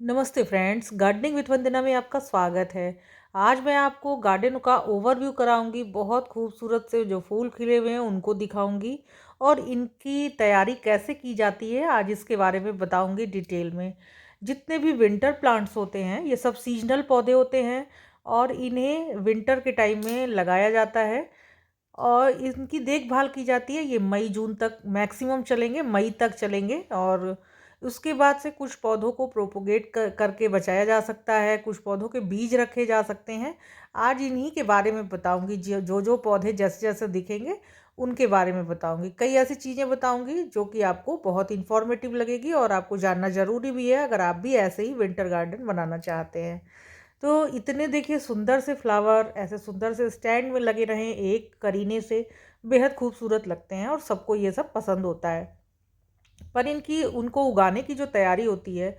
नमस्ते friends, gardening with वंदना में आपका स्वागत है। आज मैं आपको गार्डन का ओवरव्यू कराऊंगी। बहुत खूबसूरत से जो फूल खिले हुए हैं उनको दिखाऊंगी और इनकी तैयारी कैसे की जाती है आज इसके बारे में बताऊंगी डिटेल में। जितने भी विंटर प्लांट्स होते हैं ये सब सीजनल पौधे होते हैं और इन्हें विंटर के टाइम में लगाया जाता है और इनकी देखभाल की जाती है। ये मई जून तक मैक्सिमम चलेंगे, मई तक चलेंगे और उसके बाद से कुछ पौधों को प्रोपोगेट करके बचाया जा सकता है, कुछ पौधों के बीज रखे जा सकते हैं। आज इन्हीं के बारे में बताऊंगी। जो जो पौधे जैसे जैसे दिखेंगे उनके बारे में बताऊंगी। कई ऐसी चीज़ें बताऊंगी जो कि आपको बहुत इन्फॉर्मेटिव लगेगी और आपको जानना ज़रूरी भी है अगर आप भी ऐसे ही विंटर गार्डन बनाना चाहते हैं। तो इतने देखिए सुंदर से फ्लावर ऐसे सुंदर से स्टैंड में लगे रहें एक करीने से, बेहद खूबसूरत लगते हैं और सबको ये सब पसंद होता है। पर इनकी उनको उगाने की जो तैयारी होती है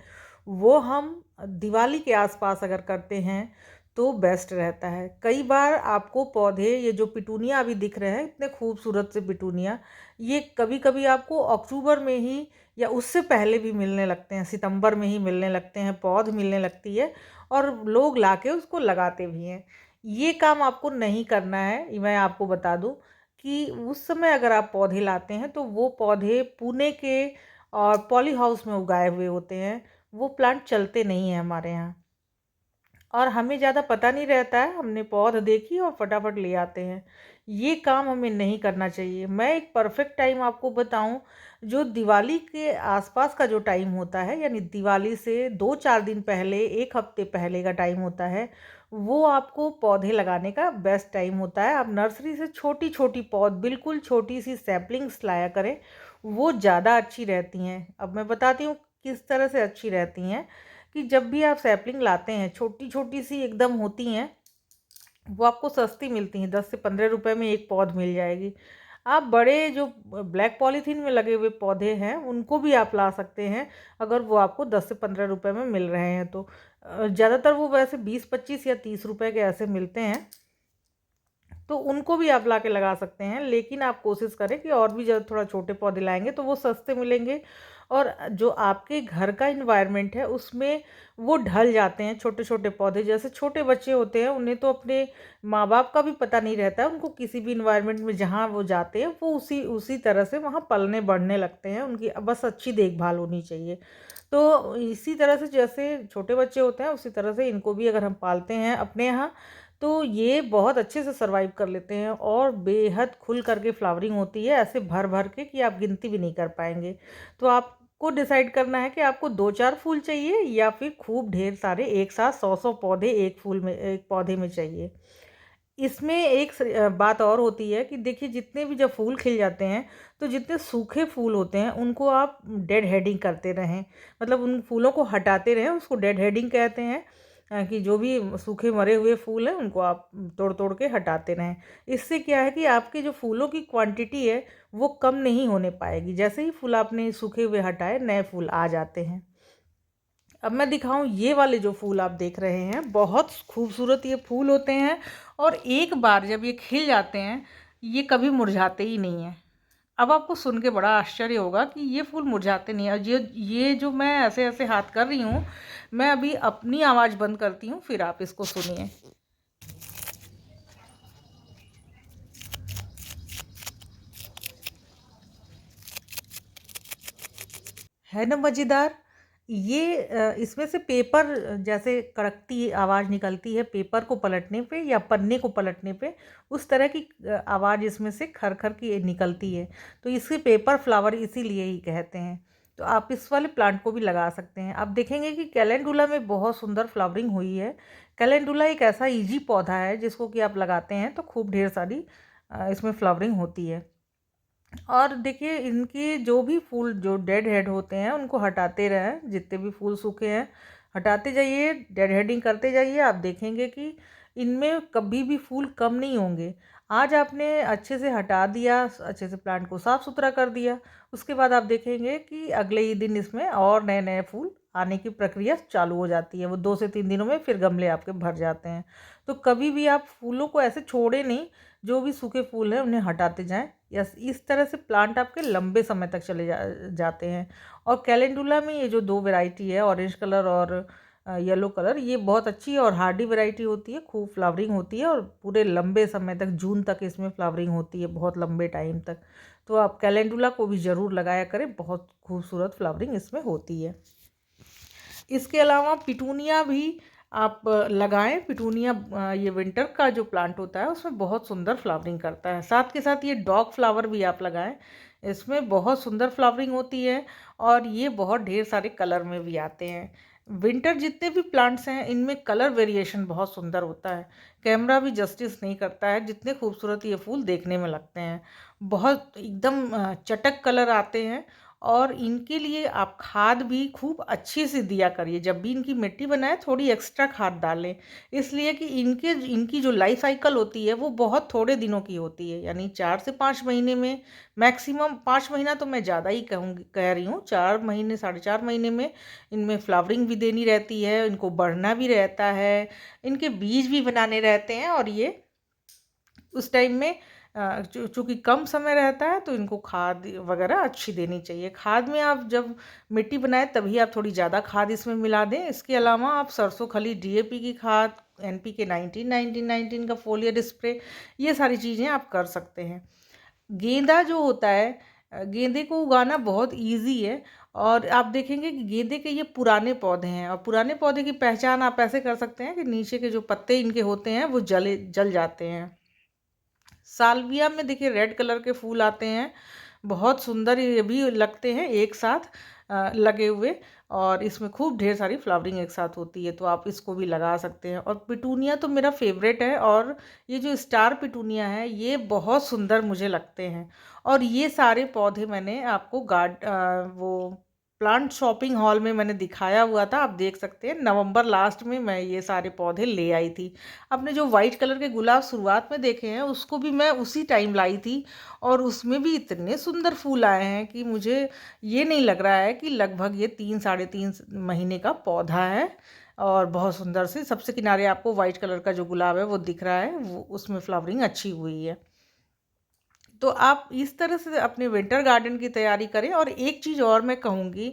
वो हम दिवाली के आसपास अगर करते हैं तो बेस्ट रहता है। कई बार आपको पौधे ये जो पिटूनिया अभी दिख रहे हैं, इतने खूबसूरत से पिटूनिया, ये कभी कभी आपको अक्टूबर में ही या उससे पहले भी मिलने लगते हैं, सितंबर में ही मिलने लगते हैं, पौध मिलने लगती है और लोग लाके उसको लगाते भी हैं। ये काम आपको नहीं करना है। ये मैं आपको बता दूं कि उस समय अगर आप पौधे लाते हैं तो वो पौधे पुणे के और पॉली हाउस में उगाए हुए होते हैं। वो प्लांट चलते नहीं हैं हमारे यहाँ और हमें ज़्यादा पता नहीं रहता है, हमने पौध देखी और फटाफट ले आते हैं। ये काम हमें नहीं करना चाहिए। मैं एक परफेक्ट टाइम आपको बताऊं, जो दिवाली के आसपास का जो टाइम होता है, यानी दिवाली से 2-4 दिन पहले, एक हफ्ते पहले का टाइम होता है, वो आपको पौधे लगाने का बेस्ट टाइम होता है। आप नर्सरी से छोटी छोटी पौध, बिल्कुल छोटी सी सैपलिंग्स लाया करें, वो ज़्यादा अच्छी रहती हैं। अब मैं बताती हूँ किस तरह से अच्छी रहती हैं। कि जब भी आप सैपलिंग लाते हैं, छोटी छोटी सी एकदम होती हैं, वो आपको सस्ती मिलती हैं, 10 से 15 रुपए में एक पौध मिल जाएगी। आप बड़े जो ब्लैक पॉलीथीन में लगे हुए पौधे हैं उनको भी आप ला सकते हैं, अगर वो आपको 10 से 15 रुपए में मिल रहे हैं तो। ज़्यादातर वो वैसे 20, 25 या 30 रुपए के ऐसे मिलते हैं, तो उनको भी आप ला के लगा सकते हैं। लेकिन आप कोशिश करें कि और भी ज़्यादा थोड़ा छोटे पौधे लाएंगे तो वो सस्ते मिलेंगे और जो आपके घर का इन्वायरमेंट है उसमें वो ढल जाते हैं। छोटे छोटे पौधे, जैसे छोटे बच्चे होते हैं, उन्हें तो अपने माँ बाप का भी पता नहीं रहता है। उनको किसी भी इन्वायरमेंट में जहाँ वो जाते हैं वो उसी उसी तरह से वहाँ पलने बढ़ने लगते हैं। उनकी बस अच्छी देखभाल होनी चाहिए। तो इसी तरह से जैसे छोटे बच्चे होते हैं उसी तरह से इनको भी अगर हम पालते हैं अपने यहाँ, तो ये बहुत अच्छे से सरवाइव कर लेते हैं और बेहद खुल करके फ्लावरिंग होती है, ऐसे भर भर के कि आप गिनती भी नहीं कर पाएंगे। तो आपको डिसाइड करना है कि आपको 2-4 फूल चाहिए या फिर खूब ढेर सारे एक साथ 100-100 पौधे एक फूल में, एक पौधे में चाहिए। इसमें एक बात और होती है कि देखिए, जितने भी जब फूल खिल जाते हैं तो जितने सूखे फूल होते हैं उनको आप डेड हेडिंग करते रहें, मतलब उन फूलों को हटाते रहें, उसको डेड हेडिंग कहते हैं। कि जो भी सूखे मरे हुए फूल हैं उनको आप तोड़ तोड़ के हटाते रहें। इससे क्या है कि आपके जो फूलों की क्वांटिटी है वो कम नहीं होने पाएगी। जैसे ही फूल आपने सूखे हुए हटाए, नए फूल आ जाते हैं। अब मैं दिखाऊं, ये वाले जो फूल आप देख रहे हैं बहुत खूबसूरत ये फूल होते हैं और एक बार जब ये खिल जाते हैं ये कभी मुरझाते ही नहीं हैं। अब आपको सुन के बड़ा आश्चर्य होगा कि ये फूल मुरझाते नहीं हैं। ये जो मैं ऐसे ऐसे हाथ कर रही हूँ, मैं अभी अपनी आवाज़ बंद करती हूँ, फिर आप इसको सुनिए। है ना मज़ेदार। ये इसमें से पेपर जैसे कड़कती आवाज़ निकलती है पेपर को पलटने पे या पन्ने को पलटने पे, उस तरह की आवाज़ इसमें से खर खर की निकलती है। तो इसे पेपर फ्लावर इसीलिए ही कहते हैं। तो आप इस वाले प्लांट को भी लगा सकते हैं। आप देखेंगे कि कैलेंडुला में बहुत सुंदर फ्लावरिंग हुई है। कैलेंडुला एक ऐसा इजी पौधा है जिसको कि आप लगाते हैं तो खूब ढेर सारी इसमें फ्लावरिंग होती है। और देखिए, इनके जो भी फूल जो डेड हेड होते हैं उनको हटाते रहें, जितने भी फूल सूखे हैं हटाते जाइए, डेड हेडिंग करते जाइए। आप देखेंगे कि इनमें कभी भी फूल कम नहीं होंगे। आज आपने अच्छे से हटा दिया, अच्छे से प्लांट को साफ सुथरा कर दिया, उसके बाद आप देखेंगे कि अगले ही दिन इसमें और नए नए फूल आने की प्रक्रिया चालू हो जाती है। वो 2 से 3 दिनों में फिर गमले आपके भर जाते हैं। तो कभी भी आप फूलों को ऐसे छोड़े नहीं, जो भी सूखे फूल हैं उन्हें हटाते जाएं। यस, इस तरह से प्लांट आपके लंबे समय तक चले जाते हैं। और कैलेंडुला में ये जो दो वैरायटी है, ऑरेंज कलर और येलो कलर, ये बहुत अच्छी और हार्डी वैरायटी होती है, खूब फ्लावरिंग होती है और पूरे लंबे समय तक, जून तक इसमें फ्लावरिंग होती है, बहुत लंबे टाइम तक। तो आप कैलेंडुला को भी ज़रूर लगाया करें, बहुत खूबसूरत फ्लावरिंग इसमें होती है। इसके अलावा पिटूनिया भी आप लगाएं। पिटूनिया ये विंटर का जो प्लांट होता है उसमें बहुत सुंदर फ्लावरिंग करता है। साथ के साथ ये डॉग फ्लावर भी आप लगाएं, इसमें बहुत सुंदर फ्लावरिंग होती है और ये बहुत ढेर सारे कलर में भी आते हैं। विंटर जितने भी प्लांट्स हैं इनमें कलर वेरिएशन बहुत सुंदर होता है, कैमरा भी जस्टिस नहीं करता है जितने खूबसूरत ये फूल देखने में लगते हैं। बहुत एकदम चटक कलर आते हैं। और इनके लिए आप खाद भी खूब अच्छे से दिया करिए, जब भी इनकी मिट्टी बनाए थोड़ी एक्स्ट्रा खाद डालें, इसलिए कि इनकी जो लाइफ साइकिल होती है वो बहुत थोड़े दिनों की होती है, यानी 4 से 5 महीने में, मैक्सिमम 5 महीना तो मैं ज़्यादा ही कह रही हूँ, 4 महीने 4.5 महीने में इनमें फ्लावरिंग भी देनी रहती है, इनको बढ़ना भी रहता है, इनके बीज भी बनाने रहते हैं। और ये उस टाइम में चूँकि कम समय रहता है तो इनको खाद वगैरह अच्छी देनी चाहिए। खाद में आप जब मिट्टी बनाएं तभी आप थोड़ी ज़्यादा खाद इसमें मिला दें। इसके अलावा आप सरसों खली डीएपी की खाद, एनपीके 19 का फोलियर स्प्रे, ये सारी चीज़ें आप कर सकते हैं। गेंदा जो होता है, गेंदे को उगाना बहुत इजी है। और आप देखेंगे कि गेंदे के ये पुराने पौधे हैं, और पुराने पौधे की पहचान आप ऐसे कर सकते हैं कि नीचे के जो पत्ते इनके होते हैं वो जल जाते हैं। साल्विया में देखिए रेड कलर के फूल आते हैं, बहुत सुंदर ये भी लगते हैं एक साथ लगे हुए, और इसमें खूब ढेर सारी फ्लावरिंग एक साथ होती है, तो आप इसको भी लगा सकते हैं। और पिटूनिया तो मेरा फेवरेट है, और ये जो स्टार पिटूनिया है ये बहुत सुंदर मुझे लगते हैं। और ये सारे पौधे मैंने आपको वो प्लांट शॉपिंग हॉल में मैंने दिखाया हुआ था, आप देख सकते हैं, नवंबर लास्ट में मैं ये सारे पौधे ले आई थी। आपने जो वाइट कलर के गुलाब शुरुआत में देखे हैं उसको भी मैं उसी टाइम लाई थी, और उसमें भी इतने सुंदर फूल आए हैं कि मुझे ये नहीं लग रहा है कि लगभग ये 3 साढ़े 3 महीने का पौधा है। और बहुत सुंदर से सबसे किनारे आपको वाइट कलर का जो गुलाब है वो दिख रहा है, वो उसमें फ्लावरिंग अच्छी हुई है। तो आप इस तरह से अपने विंटर गार्डन की तैयारी करें। और एक चीज़ और मैं कहूँगी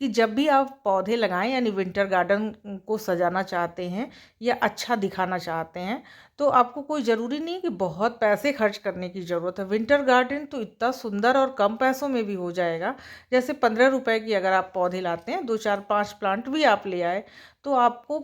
कि जब भी आप पौधे लगाएं, यानी विंटर गार्डन को सजाना चाहते हैं या अच्छा दिखाना चाहते हैं, तो आपको कोई ज़रूरी नहीं कि बहुत पैसे खर्च करने की ज़रूरत है। विंटर गार्डन तो इतना सुंदर और कम पैसों में भी हो जाएगा। जैसे 15 रुपए की अगर आप पौधे लाते हैं, 2 4 5 प्लांट भी आप ले आए, तो आपको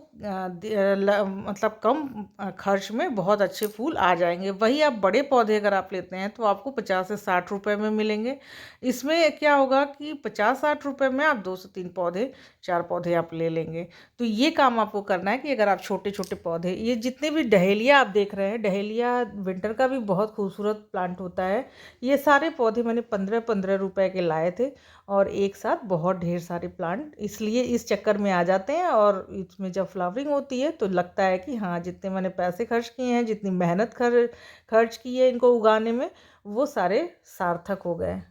मतलब कम खर्च में बहुत अच्छे फूल आ जाएंगे। वही आप बड़े पौधे अगर आप लेते हैं तो आपको 50 से 60 रुपए में मिलेंगे। इसमें क्या होगा कि 50 60 रुपए में आप 2 से 3 पौधे, 4 पौधे आप ले लेंगे। तो ये काम आपको करना है कि अगर आप छोटे छोटे पौधे, ये जितने भी डहेलिया आप देख रहे हैं, डहेलिया विंटर का भी बहुत खूबसूरत प्लांट होता है, ये सारे पौधे मैंने 15 15 रुपए के लाए थे, और एक साथ बहुत ढेर सारे प्लांट इसलिए इस चक्कर में आ जाते हैं। और इसमें जब फ्लावरिंग होती है तो लगता है कि हाँ, जितने मैंने पैसे खर्च किए हैं, जितनी मेहनत खर्च की है इनको उगाने में, वो सारे सार्थक हो गए।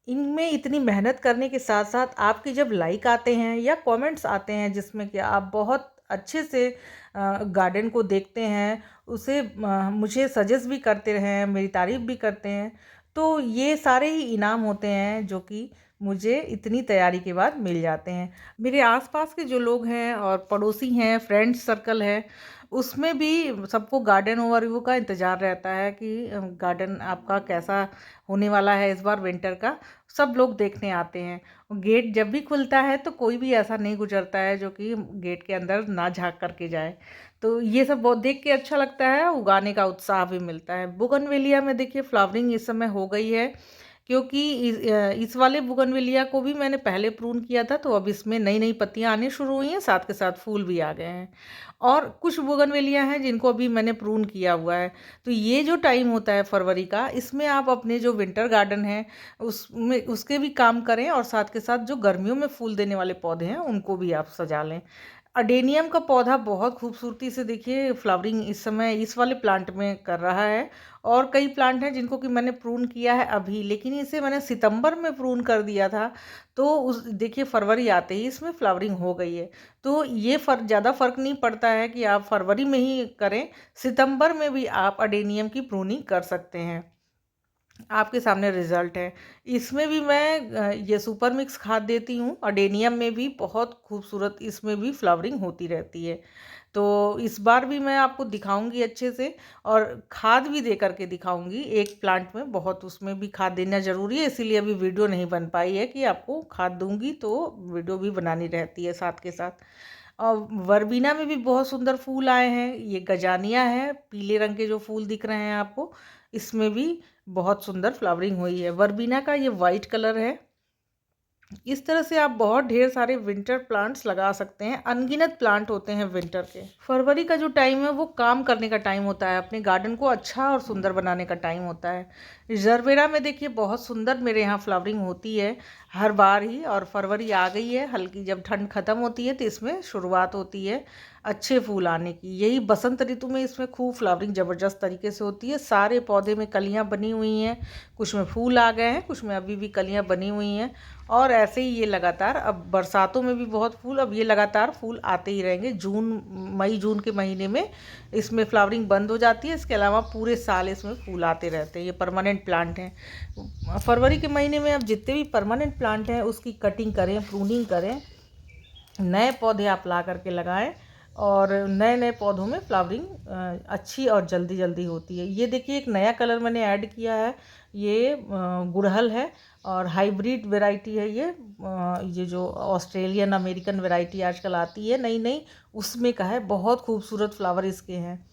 इनमें इतनी मेहनत करने के साथ साथ आपके जब लाइक आते हैं या कमेंट्स आते हैं जिसमें कि आप बहुत अच्छे से गार्डन को देखते हैं, उसे मुझे सजेस्ट भी करते हैं, मेरी तारीफ़ भी करते हैं, तो ये सारे ही इनाम होते हैं जो कि मुझे इतनी तैयारी के बाद मिल जाते हैं। मेरे आसपास के जो लोग हैं और पड़ोसी हैं, फ्रेंड्स सर्कल है, उसमें भी सबको गार्डन ओवरव्यू का इंतज़ार रहता है कि गार्डन आपका कैसा होने वाला है इस बार विंटर का। सब लोग देखने आते हैं। गेट जब भी खुलता है तो कोई भी ऐसा नहीं गुजरता है जो कि गेट के अंदर ना झाँक करके जाए। तो ये सब बहुत देख के अच्छा लगता है, उगाने का उत्साह भी मिलता है। बोगनवेलिया में देखिए फ्लावरिंग इस समय हो गई है, क्योंकि इस वाले बोगनवेलिया को भी मैंने पहले प्रून किया था, तो अब इसमें नई नई पत्तियां आने शुरू हुई हैं, साथ के साथ फूल भी आ गए हैं। और कुछ बोगनवेलिया हैं जिनको अभी मैंने प्रून किया हुआ है। तो ये जो टाइम होता है फरवरी का, इसमें आप अपने जो विंटर गार्डन है उसमें उसके भी काम करें, और साथ के साथ जो गर्मियों में फूल देने वाले पौधे हैं उनको भी आप सजा लें। अडेनियम का पौधा बहुत खूबसूरती से देखिए फ्लावरिंग इस समय इस वाले प्लांट में कर रहा है। और कई प्लांट हैं जिनको कि मैंने प्रून किया है अभी, लेकिन इसे मैंने सितंबर में प्रून कर दिया था, तो उस देखिए फरवरी आते ही इसमें फ्लावरिंग हो गई है। तो ये ज़्यादा फर्क नहीं पड़ता है कि आप फरवरी में ही करें, सितंबर में भी आप अडेनियम की प्रूनिंग कर सकते हैं। आपके सामने रिज़ल्ट है। इसमें भी मैं ये सुपर मिक्स खाद देती हूँ। अडेनियम में भी बहुत खूबसूरत इसमें भी फ्लावरिंग होती रहती है। तो इस बार भी मैं आपको दिखाऊंगी अच्छे से, और खाद भी दे करके दिखाऊंगी। एक प्लांट में बहुत उसमें भी खाद देना ज़रूरी है, इसीलिए अभी वीडियो नहीं बन पाई है कि आपको खाद दूंगी तो वीडियो भी बनानी रहती है साथ के साथ। और वर्बीना में भी बहुत सुंदर फूल आए हैं। ये गजानिया है, पीले रंग के जो फूल दिख रहे हैं आपको, इसमें भी बहुत सुंदर फ्लावरिंग हुई है। वर्बीना का ये वाइट कलर है। इस तरह से आप बहुत ढेर सारे विंटर प्लांट्स लगा सकते हैं। अनगिनत प्लांट होते हैं विंटर के। फरवरी का जो टाइम है वो काम करने का टाइम होता है, अपने गार्डन को अच्छा और सुंदर बनाने का टाइम होता है। जरबेरा में देखिए बहुत सुंदर मेरे यहाँ फ्लावरिंग होती है हर बार ही। और फरवरी आ गई है, हल्की जब ठंड ख़त्म होती है तो इसमें शुरुआत होती है अच्छे फूल आने की। यही बसंत ऋतु में इसमें खूब फ्लावरिंग ज़बरदस्त तरीके से होती है। सारे पौधे में कलियाँ बनी हुई हैं, कुछ में फूल आ गए हैं, कुछ में अभी भी कलियाँ बनी हुई हैं। और ऐसे ही ये लगातार, अब बरसातों में भी बहुत फूल, अब ये लगातार फूल आते ही रहेंगे। मई जून के महीने में इसमें फ्लावरिंग बंद हो जाती है। इसके अलावा पूरे साल इसमें फूल आते रहते हैं। ये परमानेंट प्लांट हैं। फरवरी के महीने में अब जितने भी परमानेंट प्लांट हैं उसकी कटिंग करें, प्रूनिंग करें, नए पौधे आप ला करके लगाएं, और नए नए पौधों में फ्लावरिंग अच्छी और जल्दी जल्दी होती है। ये देखिए एक नया कलर मैंने ऐड किया है, ये गुड़हल है और हाइब्रिड वैरायटी है ये जो ऑस्ट्रेलियन अमेरिकन वैरायटी आजकल आती है नई नई, उसमें का है। बहुत खूबसूरत फ्लावर इसके हैं।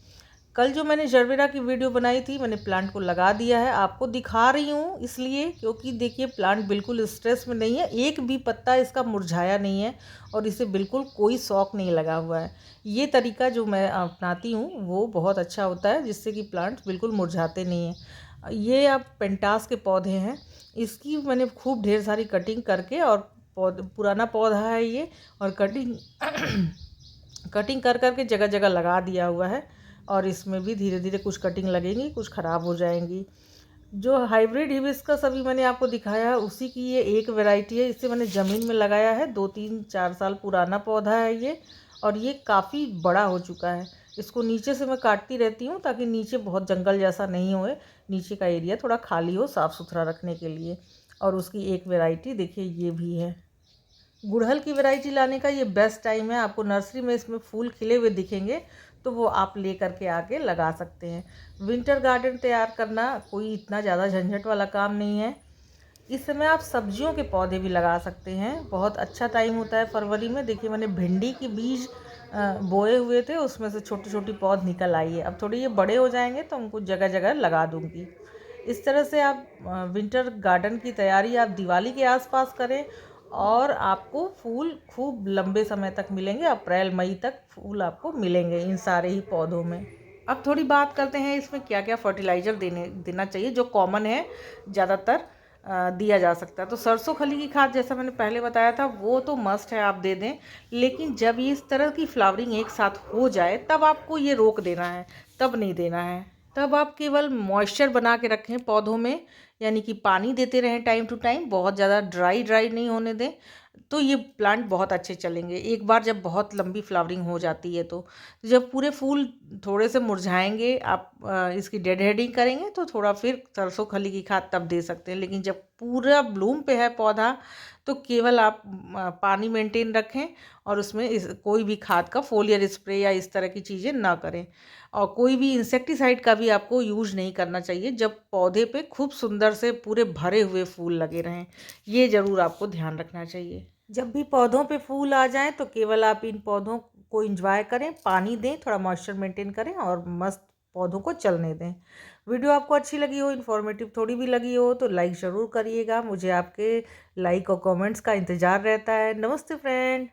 कल जो मैंने जरबेरा की वीडियो बनाई थी, मैंने प्लांट को लगा दिया है, आपको दिखा रही हूँ इसलिए क्योंकि देखिए प्लांट बिल्कुल स्ट्रेस में नहीं है, एक भी पत्ता इसका मुरझाया नहीं है और इसे बिल्कुल कोई शौक नहीं लगा हुआ है। ये तरीका जो मैं अपनाती हूँ वो बहुत अच्छा होता है, जिससे कि प्लांट्स बिल्कुल मुरझाते नहीं हैं। ये अब पेंटास के पौधे हैं, इसकी मैंने खूब ढेर सारी कटिंग करके, और पुराना पौधा है ये, और कटिंग कटिंग कर करके जगह जगह लगा दिया हुआ है। और इसमें भी धीरे धीरे कुछ कटिंग लगेंगी, कुछ ख़राब हो जाएंगी। जो हाइब्रिड हिबिस्कस अभी मैंने आपको दिखाया है उसी की ये एक वैरायटी है। इसे मैंने ज़मीन में लगाया है, 2-3-4 साल पुराना पौधा है ये, और ये काफ़ी बड़ा हो चुका है। इसको नीचे से मैं काटती रहती हूँ ताकि नीचे बहुत जंगल जैसा नहीं होए, नीचे का एरिया थोड़ा खाली हो साफ़ सुथरा रखने के लिए। और उसकी एक वैरायटी देखिए ये भी है। गुड़हल की वैरायटी लाने का ये बेस्ट टाइम है। आपको नर्सरी में इसमें फूल खिले हुए दिखेंगे तो वो आप ले करके आके लगा सकते हैं। विंटर गार्डन तैयार करना कोई इतना ज़्यादा झंझट वाला काम नहीं है। इस समय आप सब्जियों के पौधे भी लगा सकते हैं। बहुत अच्छा टाइम होता है फरवरी में। देखिए मैंने भिंडी के बीज बोए हुए थे, उसमें से छोटी छोटी पौध निकल आई है। अब थोड़े ये बड़े हो जाएंगे तो उनको जगह जगह लगा दूंगी। इस तरह से आप विंटर गार्डन की तैयारी आप दिवाली के आसपास करें, और आपको फूल खूब लंबे समय तक मिलेंगे। अप्रैल मई तक फूल आपको मिलेंगे इन सारे ही पौधों में। अब थोड़ी बात करते हैं इसमें क्या क्या फर्टिलाइज़र देना चाहिए, जो कॉमन है, ज़्यादातर दिया जा सकता है। तो सरसों खली की खाद जैसा मैंने पहले बताया था वो तो मस्ट है, आप दे दें। लेकिन जब ये इस तरह की फ्लावरिंग एक साथ हो जाए तब आपको ये रोक देना है, तब नहीं देना है। तब आप केवल मॉइस्चर बना के रखें पौधों में, यानी कि पानी देते रहें टाइम टू टाइम, बहुत ज़्यादा ड्राई नहीं होने दें। तो ये प्लांट बहुत अच्छे चलेंगे एक बार जब बहुत लंबी फ्लावरिंग हो जाती है। तो जब पूरे फूल थोड़े से मुरझाएंगे, आप इसकी डेड हेडिंग करेंगे तो थोड़ा फिर सरसों खली की खाद तब दे सकते हैं। लेकिन जब पूरा ब्लूम पे है पौधा तो केवल आप पानी मेंटेन रखें, और उसमें कोई भी खाद का फोलियर स्प्रे या इस तरह की चीज़ें ना करें। और कोई भी इंसेक्टिसाइड का भी आपको यूज नहीं करना चाहिए जब पौधे पे खूब सुंदर से पूरे भरे हुए फूल लगे रहें। ये ज़रूर आपको ध्यान रखना चाहिए। जब भी पौधों पे फूल आ जाएं तो केवल आप इन पौधों को एंजॉय करें, पानी दें, थोड़ा मॉइस्चर मेंटेन करें और मस्त पौधों को चलने दें। वीडियो आपको अच्छी लगी हो, इन्फॉर्मेटिव थोड़ी भी लगी हो तो लाइक ज़रूर करिएगा। मुझे आपके लाइक और कमेंट्स का इंतज़ार रहता है। नमस्ते फ्रेंड।